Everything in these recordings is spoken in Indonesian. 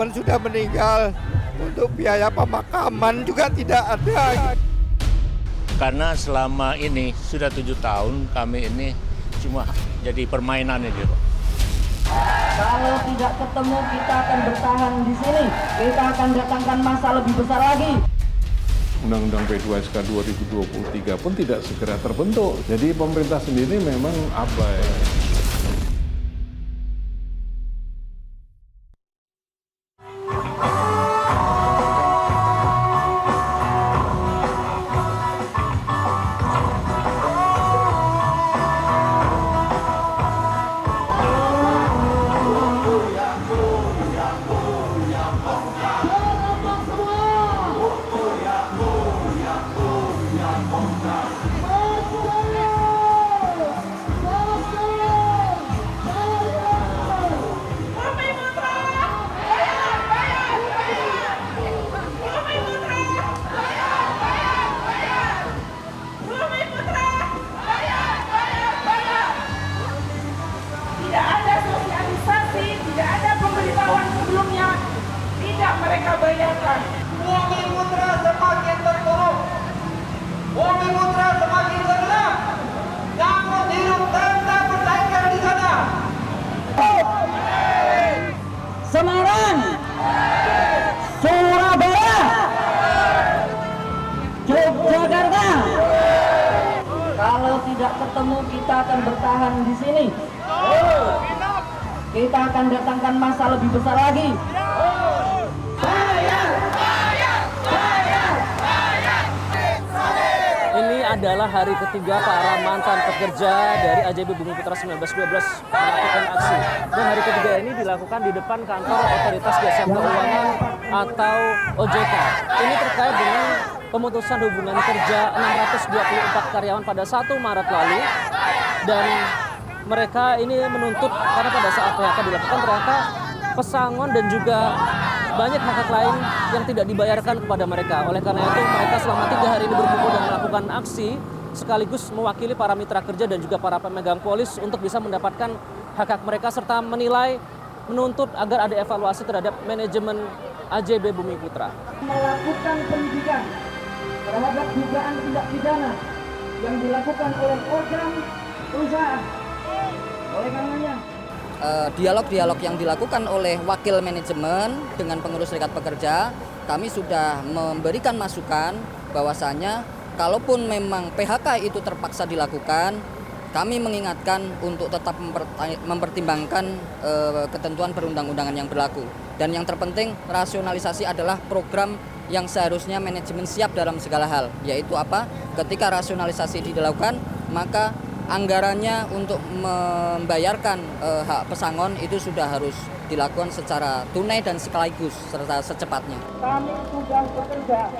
teman sudah meninggal, untuk biaya pemakaman juga tidak ada. Karena selama ini sudah 7 tahun kami ini cuma jadi permainan aja, Pak. Kalau tidak ketemu kita akan bertahan di sini. Kita akan datangkan masa lebih besar lagi. Undang-Undang P2SK 2023 pun tidak segera terbentuk. Jadi pemerintah sendiri memang abai. Tidak ada sosialisasi, tidak ada pemberitahuan sebelumnya, tidak mereka bayarkan. Bumi Putra semakin terpuruk, Bumi Putra semakin gelap, namun hidup tanpa persaingan di sana. Semarang, Surabaya, Yogyakarta. Kalau tidak ketemu kita akan bertahan di sini. Kita akan datangkan masa lebih besar lagi. Ini adalah hari ketiga para mantan pekerja dari AJB Bumi Putra 1912 melakukan aksi. Dan hari ketiga ini dilakukan di depan kantor Otoritas Jasa Keuangan atau OJK. Ini terkait dengan pemutusan hubungan kerja 624 karyawan pada 1 Maret lalu. Dan mereka ini menuntut karena pada saat PHK dilakukan ternyata pesangon dan juga banyak hak-hak lain yang tidak dibayarkan kepada mereka. Oleh karena itu mereka selama 3 hari ini berkumpul dan melakukan aksi sekaligus mewakili para mitra kerja dan juga para pemegang polis untuk bisa mendapatkan hak-hak mereka serta menilai, menuntut agar ada evaluasi terhadap manajemen AJB Bumi Putra. Melakukan penyidikan terhadap dugaan tindak pidana yang dilakukan oleh organ perusahaan. Oleh karenanya dialog-dialog yang dilakukan oleh wakil manajemen dengan pengurus serikat pekerja, kami sudah memberikan masukan bahwasanya kalaupun memang PHK itu terpaksa dilakukan, kami mengingatkan untuk tetap mempertimbangkan ketentuan perundang-undangan yang berlaku. Dan yang terpenting, rasionalisasi adalah program yang seharusnya manajemen siap dalam segala hal, yaitu apa? Ketika rasionalisasi dilakukan, maka anggarannya untuk membayarkan hak pesangon itu sudah harus dilakukan secara tunai dan sekaligus serta secepatnya. kami sudah bekerja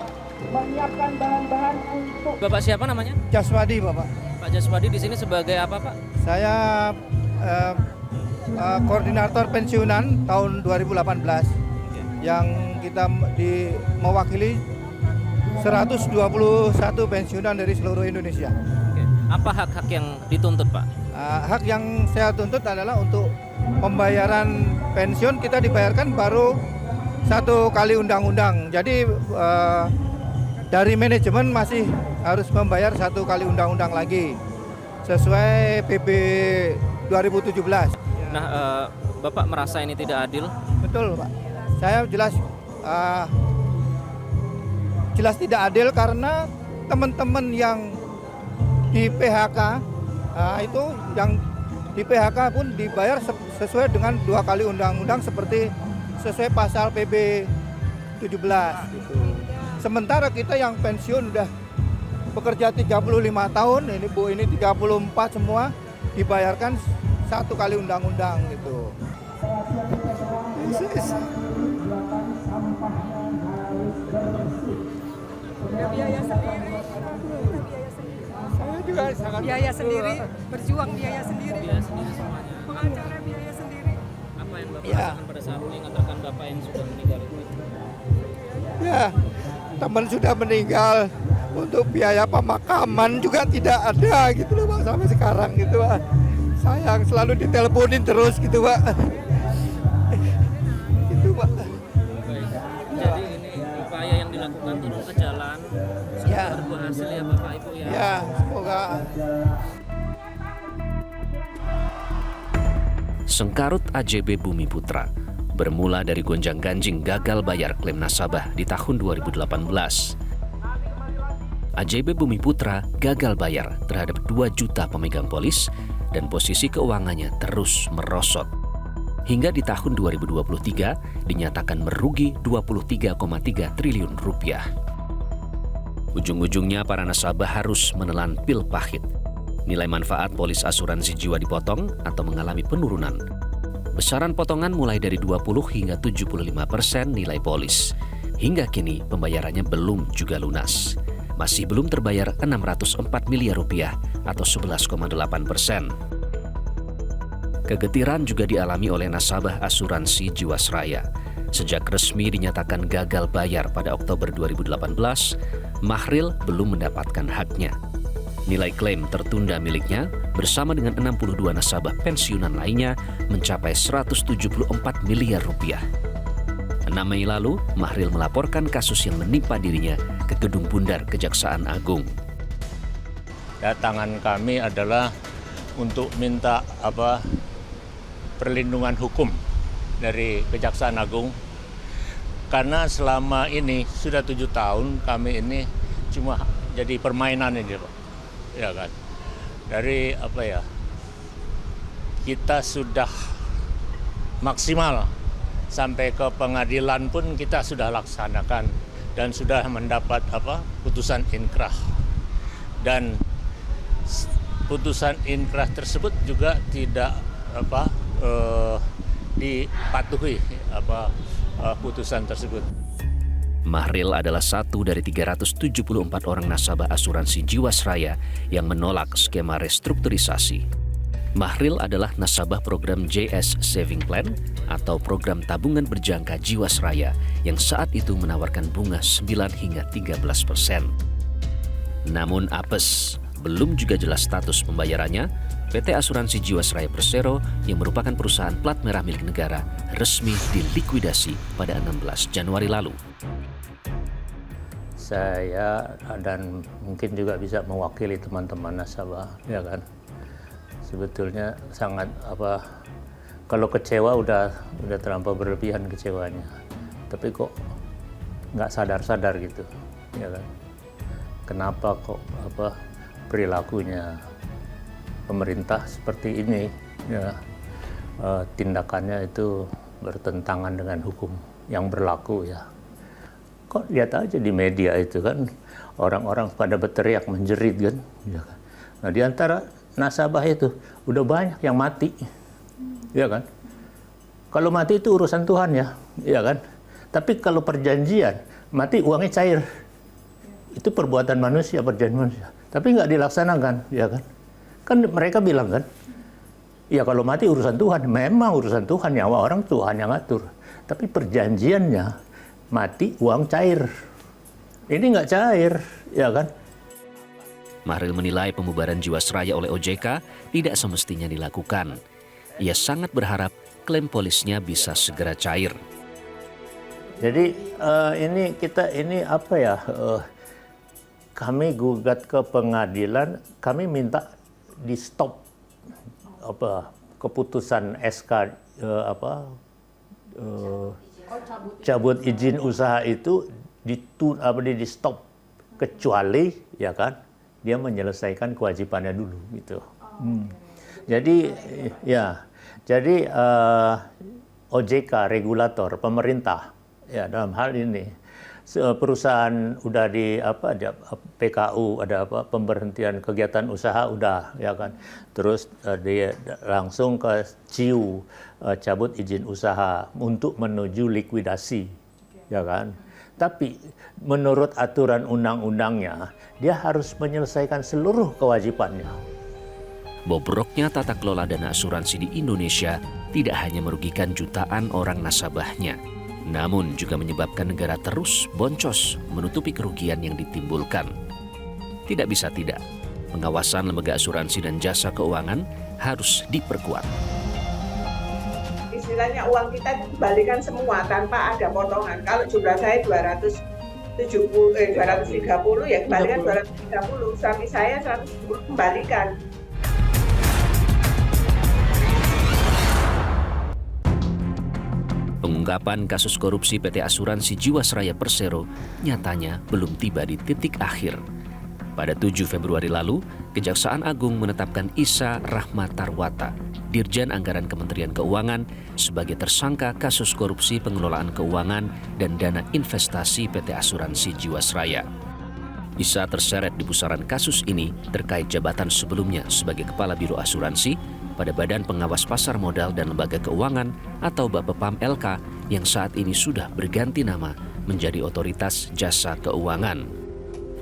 menyiapkan bahan-bahan untuk. Bapak siapa namanya? Jaswadi, Bapak. Pak Jaswadi di sini sebagai apa, Pak? Saya koordinator pensiunan tahun 2018 yang kita mewakili 121 pensiunan dari seluruh Indonesia. Apa hak-hak yang dituntut, Pak? Hak yang saya tuntut adalah untuk pembayaran pensiun kita dibayarkan baru 1 kali undang-undang. Jadi dari manajemen masih harus membayar 1 kali undang-undang lagi sesuai PP 2017. Nah, Bapak merasa ini tidak adil? Betul, Pak. Saya jelas tidak adil karena teman-teman yang di PHK itu yang di PHK pun dibayar sesuai dengan 2 kali undang-undang seperti sesuai pasal PB 17 gitu. Sementara kita yang pensiun udah bekerja 35 tahun, ini Bu ini 34 semua dibayarkan 1 kali undang-undang gitu. Biaya sendiri. Saya juga sangat Biaya sendiri, berjuang biaya sendiri. Biaya sendiri semuanya. Pengacara biaya sendiri. Apa yang Bapak Ya. rasakan pada saat mengingatkan Bapak yang sudah meninggal itu? ya teman sudah meninggal, untuk biaya pemakaman juga tidak ada gitu loh Pak sampai sekarang gitu Pak. Sayang selalu diteleponin terus gitu Pak. Gitu Pak. dilakukan turun ke jalan. Ya. Semoga berbuah hasil ya Bapak Ibu ya. Ya, semoga. Sengkarut AJB Bumi Putra bermula dari gonjang-ganjing gagal bayar klaim nasabah di tahun 2018. AJB Bumi Putra gagal bayar terhadap 2 juta pemegang polis dan posisi keuangannya terus merosot. Hingga di tahun 2023 dinyatakan merugi 23,3 triliun rupiah. Ujung-ujungnya para nasabah harus menelan pil pahit. Nilai manfaat polis asuransi jiwa dipotong atau mengalami penurunan. Besaran potongan mulai dari 20 hingga 75% nilai polis. Hingga kini pembayarannya belum juga lunas. Masih belum terbayar 604 miliar rupiah atau 11,8%. Kegetiran juga dialami oleh nasabah asuransi Jiwasraya. Sejak resmi dinyatakan gagal bayar pada Oktober 2018, Mahril belum mendapatkan haknya. Nilai klaim tertunda miliknya bersama dengan 62 nasabah pensiunan lainnya mencapai 174 miliar rupiah. 6 Mei lalu, Mahril melaporkan kasus yang menimpa dirinya ke Gedung Bundar Kejaksaan Agung. Datangan kami adalah untuk minta perlindungan hukum dari Kejaksaan Agung. Karena selama ini sudah 7 tahun kami ini cuma jadi permainan ini, Pak. Ya kan. Dari kita sudah maksimal sampai ke pengadilan pun kita sudah laksanakan dan sudah mendapat putusan inkrah. Dan putusan inkrah tersebut juga tidak dipatuhi putusan tersebut. Mahril adalah satu dari 374 orang nasabah asuransi Jiwasraya yang menolak skema restrukturisasi. Mahril adalah nasabah program JS Saving Plan atau program tabungan berjangka Jiwasraya yang saat itu menawarkan bunga 9 hingga 13%. Namun apes, belum juga jelas status pembayarannya, PT Asuransi Jiwasraya Persero yang merupakan perusahaan plat merah milik negara resmi dilikuidasi pada 16 Januari lalu. Saya dan mungkin juga bisa mewakili teman-teman nasabah, ya kan. Sebetulnya sangat kalau kecewa udah terlampau berlebihan kecewanya. Tapi kok nggak sadar-sadar gitu, ya kan. Kenapa kok perilakunya pemerintah seperti ini, ya, tindakannya itu bertentangan dengan hukum yang berlaku, ya. Kok lihat aja di media itu kan orang-orang pada berteriak menjerit kan, ya kan. Nah di antara nasabah itu udah banyak yang mati, ya kan. Kalau mati itu urusan Tuhan ya kan. Tapi kalau perjanjian mati uangnya cair, itu perbuatan manusia, perjanjian manusia. Tapi nggak dilaksanakan, ya kan. Kan mereka bilang kan, ya kalau mati urusan Tuhan, memang urusan Tuhan, nyawa orang Tuhan yang ngatur. Tapi perjanjiannya mati uang cair. Ini nggak cair, ya kan. Mahril menilai pembubaran Jiwasraya oleh OJK tidak semestinya dilakukan. Ia sangat berharap klaim polisnya bisa segera cair. Jadi kami gugat ke pengadilan, kami minta di stop keputusan SK cabut izin usaha itu di stop kecuali, ya kan, dia menyelesaikan kewajibannya dulu gitu. Jadi OJK regulator pemerintah, ya, dalam hal ini perusahaan udah di PKU ada pemberhentian kegiatan usaha udah, ya kan. Terus dia langsung ke CIU cabut izin usaha untuk menuju likuidasi, ya kan. Tapi menurut aturan undang-undangnya dia harus menyelesaikan seluruh kewajibannya. Bobroknya tata kelola dana asuransi di Indonesia tidak hanya merugikan jutaan orang nasabahnya, namun juga menyebabkan negara terus boncos menutupi kerugian yang ditimbulkan. Tidak bisa tidak, pengawasan lembaga asuransi dan jasa keuangan harus diperkuat. Istilahnya uang kita dikembalikan semua tanpa ada potongan. Kalau jumlah saya 200 230 ya kembalikan 230, suami saya 170 kembalikan. Pengungkapan kasus korupsi PT Asuransi Jiwasraya Persero nyatanya belum tiba di titik akhir. Pada 7 Februari lalu, Kejaksaan Agung menetapkan Isa Rahmatarwata, Dirjen Anggaran Kementerian Keuangan, sebagai tersangka kasus korupsi pengelolaan keuangan dan dana investasi PT Asuransi Jiwasraya. Isa terseret di pusaran kasus ini terkait jabatan sebelumnya sebagai Kepala Biro Asuransi pada Badan Pengawas Pasar Modal dan Lembaga Keuangan atau Bapepam LK yang saat ini sudah berganti nama menjadi Otoritas Jasa Keuangan.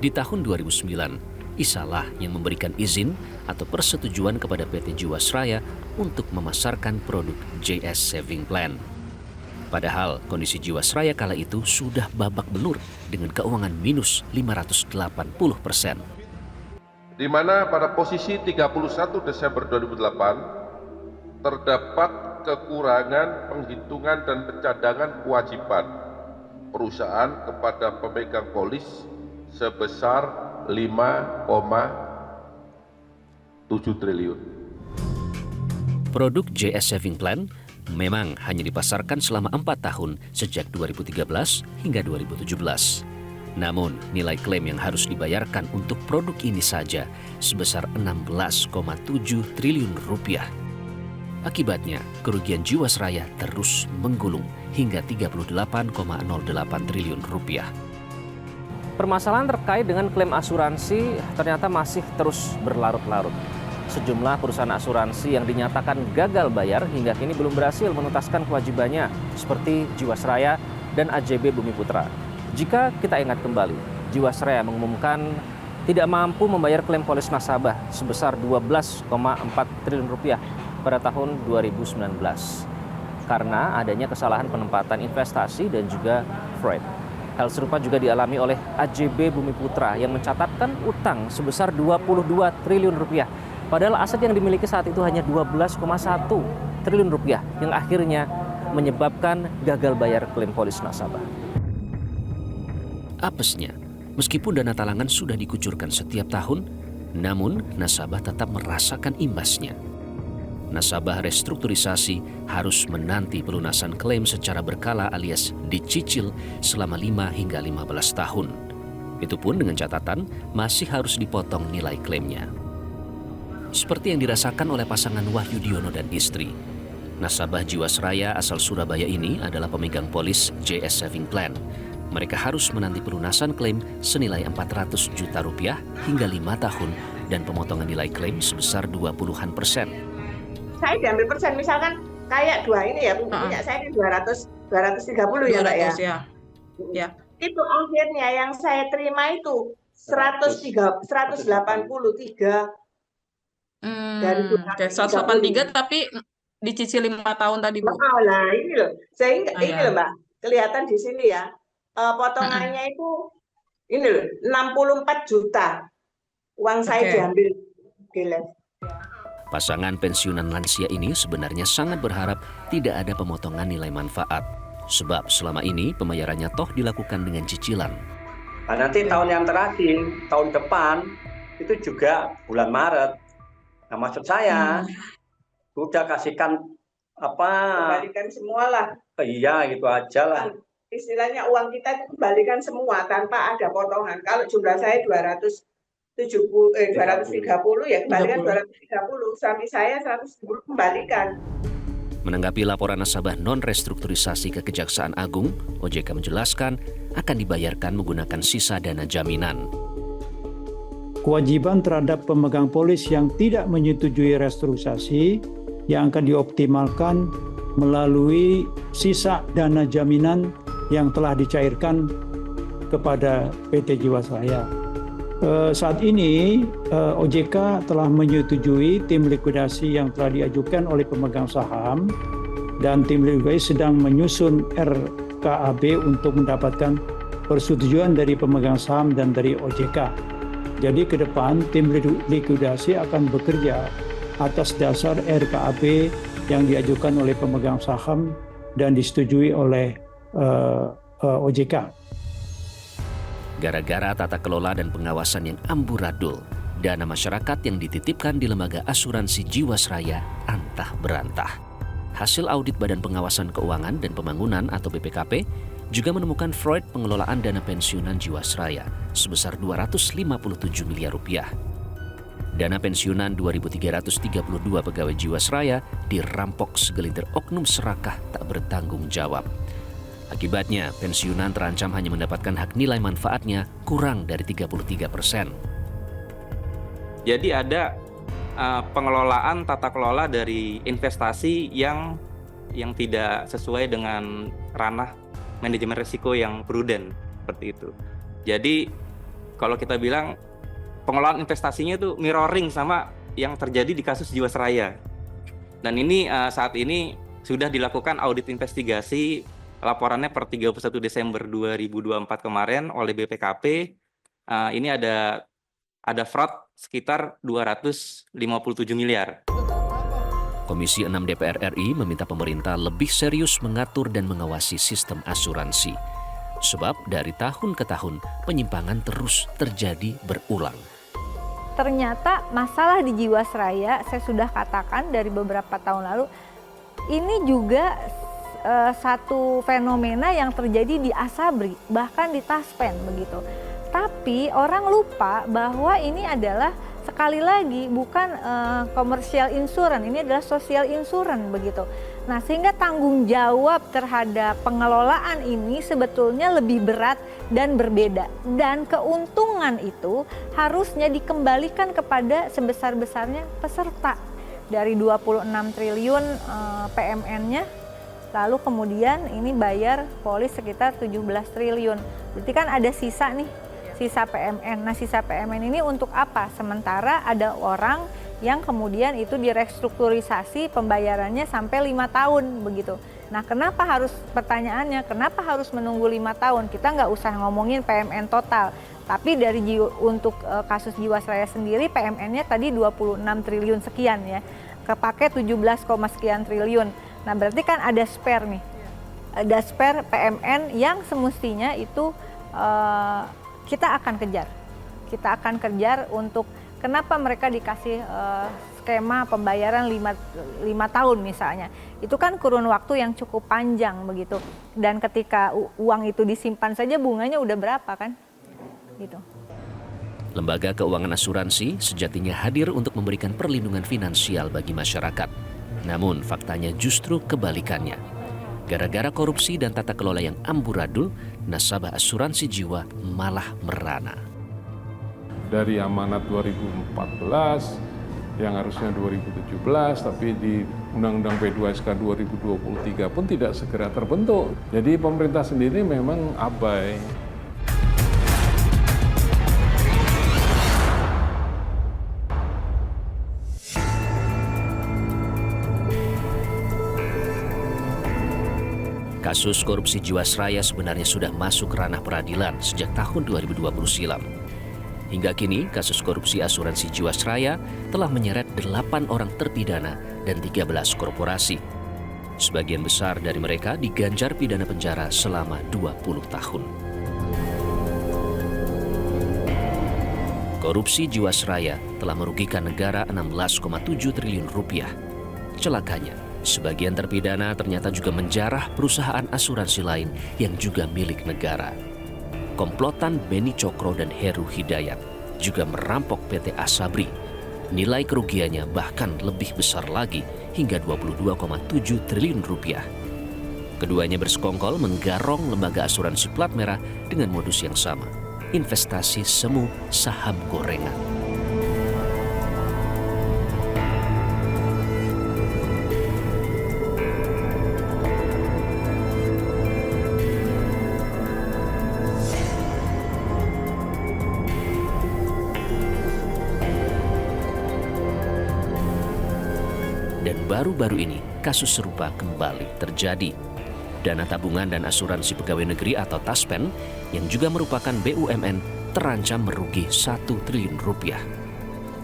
Di tahun 2009, Isa lah yang memberikan izin atau persetujuan kepada PT Jiwasraya untuk memasarkan produk JS Saving Plan. Padahal kondisi Jiwasraya kala itu sudah babak belur dengan keuangan minus 580%. Di mana pada posisi 31 Desember 2008 terdapat kekurangan penghitungan dan pencadangan kewajiban perusahaan kepada pemegang polis sebesar 5,7 triliun. Produk JS Saving Plan memang hanya dipasarkan selama 4 tahun sejak 2013 hingga 2017. Namun, nilai klaim yang harus dibayarkan untuk produk ini saja sebesar 16,7 triliun rupiah. Akibatnya, kerugian Jiwasraya terus menggulung hingga 38,08 triliun rupiah. Permasalahan terkait dengan klaim asuransi ternyata masih terus berlarut-larut. Sejumlah perusahaan asuransi yang dinyatakan gagal bayar hingga kini belum berhasil menuntaskan kewajibannya, seperti Jiwasraya dan AJB Bumi Putra. Jika kita ingat kembali, Jiwasraya mengumumkan tidak mampu membayar klaim polis nasabah sebesar 12,4 triliun rupiah pada tahun 2019 karena adanya kesalahan penempatan investasi dan juga fraud. Hal serupa juga dialami oleh AJB Bumi Putra yang mencatatkan utang sebesar 22 triliun rupiah. Padahal aset yang dimiliki saat itu hanya 12,1 triliun rupiah yang akhirnya menyebabkan gagal bayar klaim polis nasabah. Apesnya, meskipun dana talangan sudah dikucurkan setiap tahun, namun nasabah tetap merasakan imbasnya. Nasabah restrukturisasi harus menanti pelunasan klaim secara berkala alias dicicil selama 5 hingga 15 tahun. Itu pun dengan catatan masih harus dipotong nilai klaimnya. Seperti yang dirasakan oleh pasangan Wahyu Diono dan istri. Nasabah Jiwasraya asal Surabaya ini adalah pemegang polis JS Saving Plan. Mereka harus menanti pelunasan klaim senilai 400 juta rupiah hingga 5 tahun dan pemotongan nilai klaim sebesar 20%. Saya diambil persen, misalkan kayak dua ini ya, punya saya kan 230 ya Mbak ya. Ya. Itu akhirnya yang saya terima itu 183 dari 183 tapi dicicil 5 tahun tadi Bu. Oh, nah ini loh, sehingga ini loh Mbak, kelihatan di sini ya, potongannya itu ini loh 64 juta uang saya diambil. Gila. Pasangan pensiunan lansia ini sebenarnya sangat berharap tidak ada pemotongan nilai manfaat. Sebab selama ini pembayarannya toh dilakukan dengan cicilan. Nah, nanti tahun yang terakhir, tahun depan, itu juga bulan Maret. Nah maksud saya, udah kasihkan apa? Kembalikan semua lah. Iya gitu aja lah. Istilahnya uang kita kembalikan semua tanpa ada potongan. Kalau jumlah saya 230 ya kembalikan 230, suami saya 170 kembalikan. Menanggapi laporan nasabah non-restrukturisasi ke Kejaksaan Agung, OJK menjelaskan akan dibayarkan menggunakan sisa dana jaminan. Kewajiban terhadap pemegang polis yang tidak menyetujui restrukturisasi yang akan dioptimalkan melalui sisa dana jaminan yang telah dicairkan kepada PT Jiwasraya. Saat ini OJK telah menyetujui tim likuidasi yang telah diajukan oleh pemegang saham dan tim likuidasi sedang menyusun RKAB untuk mendapatkan persetujuan dari pemegang saham dan dari OJK. Jadi ke depan tim likuidasi akan bekerja atas dasar RKAB yang diajukan oleh pemegang saham dan disetujui oleh OJK. Gara-gara tata kelola dan pengawasan yang amburadul, dana masyarakat yang dititipkan di Lembaga Asuransi Jiwasraya antah berantah. Hasil audit Badan Pengawasan Keuangan dan Pembangunan atau BPKP juga menemukan fraud pengelolaan dana pensiunan Jiwasraya sebesar 257 miliar rupiah. Dana pensiunan 2.332 pegawai Jiwasraya dirampok segelintir oknum serakah tak bertanggung jawab. Akibatnya, pensiunan terancam hanya mendapatkan hak nilai manfaatnya kurang dari 33%. Jadi ada pengelolaan tata kelola dari investasi yang tidak sesuai dengan ranah manajemen risiko yang prudent seperti itu. Jadi kalau kita bilang pengelolaan investasinya itu mirroring sama yang terjadi di kasus Jiwasraya. Dan ini saat ini sudah dilakukan audit investigasi, laporannya per 31 Desember 2024 kemarin oleh BPKP. Ini ada fraud sekitar 257 miliar. Komisi 6 DPR RI meminta pemerintah lebih serius mengatur dan mengawasi sistem asuransi. Sebab dari tahun ke tahun penyimpangan terus terjadi berulang. Ternyata masalah di Jiwasraya, saya sudah katakan dari beberapa tahun lalu, ini juga satu fenomena yang terjadi di Asabri, bahkan di Taspen begitu. Tapi orang lupa bahwa ini adalah sekali lagi bukan komersial insurance, ini adalah social insurance begitu. Nah, sehingga tanggung jawab terhadap pengelolaan ini sebetulnya lebih berat dan berbeda. Dan keuntungan itu harusnya dikembalikan kepada sebesar-besarnya peserta. Dari 26 triliun PMN-nya, lalu kemudian ini bayar polis sekitar 17 triliun. Berarti kan ada sisa nih, sisa PMN. Nah, sisa PMN ini untuk apa? Sementara ada orang yang kemudian itu direstrukturisasi pembayarannya sampai 5 tahun begitu. Nah, kenapa harus, pertanyaannya, kenapa harus menunggu 5 tahun? Kita nggak usah ngomongin PMN total, tapi dari untuk kasus Jiwasraya sendiri PMN-nya tadi 26 triliun sekian ya, kepake 17, sekian triliun. Nah, berarti kan ada spare nih, ada spare PMN yang semestinya itu kita akan kejar untuk kenapa mereka dikasih skema pembayaran 5 tahun misalnya. Itu kan kurun waktu yang cukup panjang begitu. Dan ketika uang itu disimpan saja bunganya udah berapa kan? Gitu. Lembaga keuangan asuransi sejatinya hadir untuk memberikan perlindungan finansial bagi masyarakat. Namun faktanya justru kebalikannya. Gara-gara korupsi dan tata kelola yang amburadul, nasabah asuransi jiwa malah merana. Dari amanat 2014 yang harusnya 2017, tapi di Undang-Undang P2SK 2023 pun tidak segera terbentuk. Jadi pemerintah sendiri memang abai. Kasus korupsi Jiwasraya sebenarnya sudah masuk ranah peradilan sejak tahun 2020 silam. Hingga kini, kasus korupsi asuransi Jiwasraya telah menyeret 8 orang terpidana dan 13 korporasi. Sebagian besar dari mereka diganjar pidana penjara selama 20 tahun. Korupsi Jiwasraya telah merugikan negara 16,7 triliun rupiah. Celakanya, sebagian terpidana ternyata juga menjarah perusahaan asuransi lain yang juga milik negara. Komplotan Beni Cokro dan Heru Hidayat juga merampok PT Asabri. Nilai kerugiannya bahkan lebih besar lagi, hingga 22,7 triliun rupiah. Keduanya bersekongkol menggarong lembaga asuransi plat merah dengan modus yang sama, investasi semu saham gorengan. Dan baru-baru ini kasus serupa kembali terjadi. Dana tabungan dan asuransi pegawai negeri atau Taspen yang juga merupakan BUMN terancam merugi 1 triliun rupiah.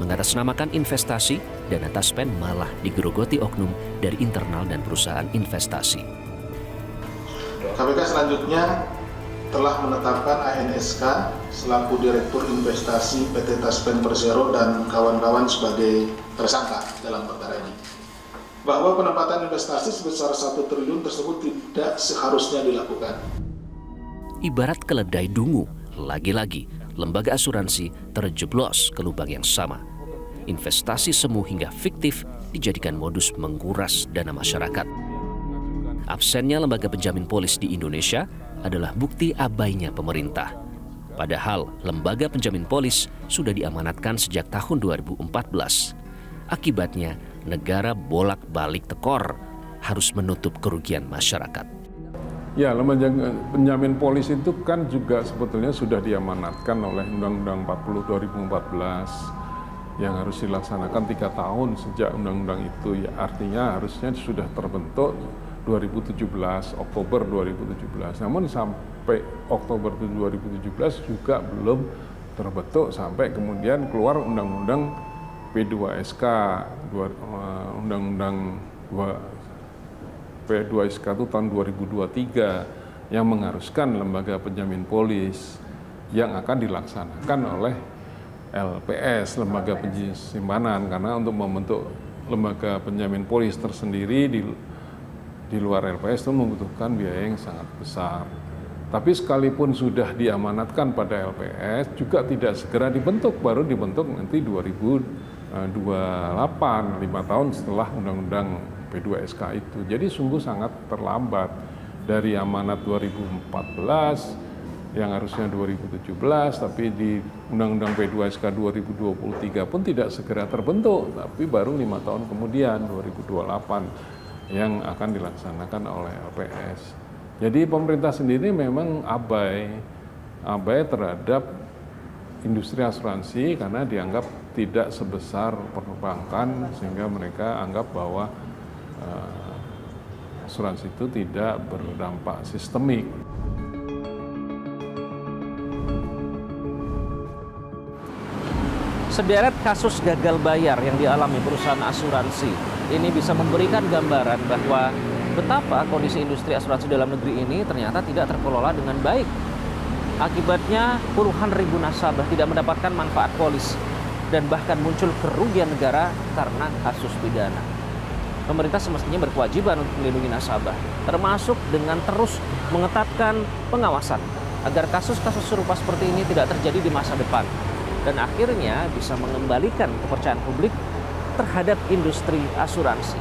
Mengatasnamakan investasi, dana Taspen malah digerogoti oknum dari internal dan perusahaan investasi. KPK selanjutnya telah menetapkan ANSK selaku Direktur Investasi PT Taspen Persero dan kawan-kawan sebagai tersangka dalam perkara ini. Bahwa penempatan investasi sebesar 1 triliun tersebut tidak seharusnya dilakukan. Ibarat keledai dungu, lagi-lagi lembaga asuransi terjeblos ke lubang yang sama. Investasi semu hingga fiktif dijadikan modus menguras dana masyarakat. Absennya lembaga penjamin polis di Indonesia adalah bukti abainya pemerintah. Padahal lembaga penjamin polis sudah diamanatkan sejak tahun 2014. Akibatnya, negara bolak-balik tekor harus menutup kerugian masyarakat. Ya, lembaga penjamin polis itu kan juga sebetulnya sudah diamanatkan oleh Undang-Undang 40 2014 yang harus dilaksanakan 3 tahun sejak undang-undang itu. Ya, artinya harusnya sudah terbentuk 2017, Oktober 2017. Namun sampai Oktober 2017 juga belum terbentuk sampai kemudian keluar Undang-Undang P2SK, Undang-Undang P2SK itu tahun 2023 yang mengharuskan lembaga penjamin polis yang akan dilaksanakan oleh LPS, lembaga penyimpanan, karena untuk membentuk lembaga penjamin polis tersendiri di luar LPS itu membutuhkan biaya yang sangat besar. Tapi sekalipun sudah diamanatkan pada LPS juga tidak segera dibentuk, baru dibentuk nanti 2028, 5 tahun setelah Undang-Undang P2SK itu. Jadi sungguh sangat terlambat. Dari amanat 2014 yang harusnya 2017, tapi di Undang-Undang P2SK 2023 pun tidak segera terbentuk, tapi baru 5 tahun kemudian 2028 yang akan dilaksanakan oleh LPS. Jadi pemerintah sendiri memang abai terhadap industri asuransi karena dianggap tidak sebesar perbankan, sehingga mereka anggap bahwa asuransi itu tidak berdampak sistemik. Sederet kasus gagal bayar yang dialami perusahaan asuransi ini bisa memberikan gambaran bahwa betapa kondisi industri asuransi dalam negeri ini ternyata tidak terkelola dengan baik. Akibatnya puluhan ribu nasabah tidak mendapatkan manfaat polis dan bahkan muncul kerugian negara karena kasus pidana. Pemerintah semestinya berkewajiban untuk melindungi nasabah, termasuk dengan terus mengetatkan pengawasan agar kasus-kasus serupa seperti ini tidak terjadi di masa depan dan akhirnya bisa mengembalikan kepercayaan publik terhadap industri asuransi.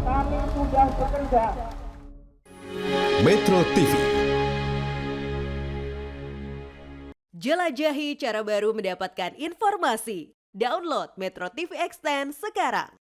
Kami sudah bekerja. Metro TV. Jelajahi cara baru mendapatkan informasi. Download Metro TV Extend sekarang.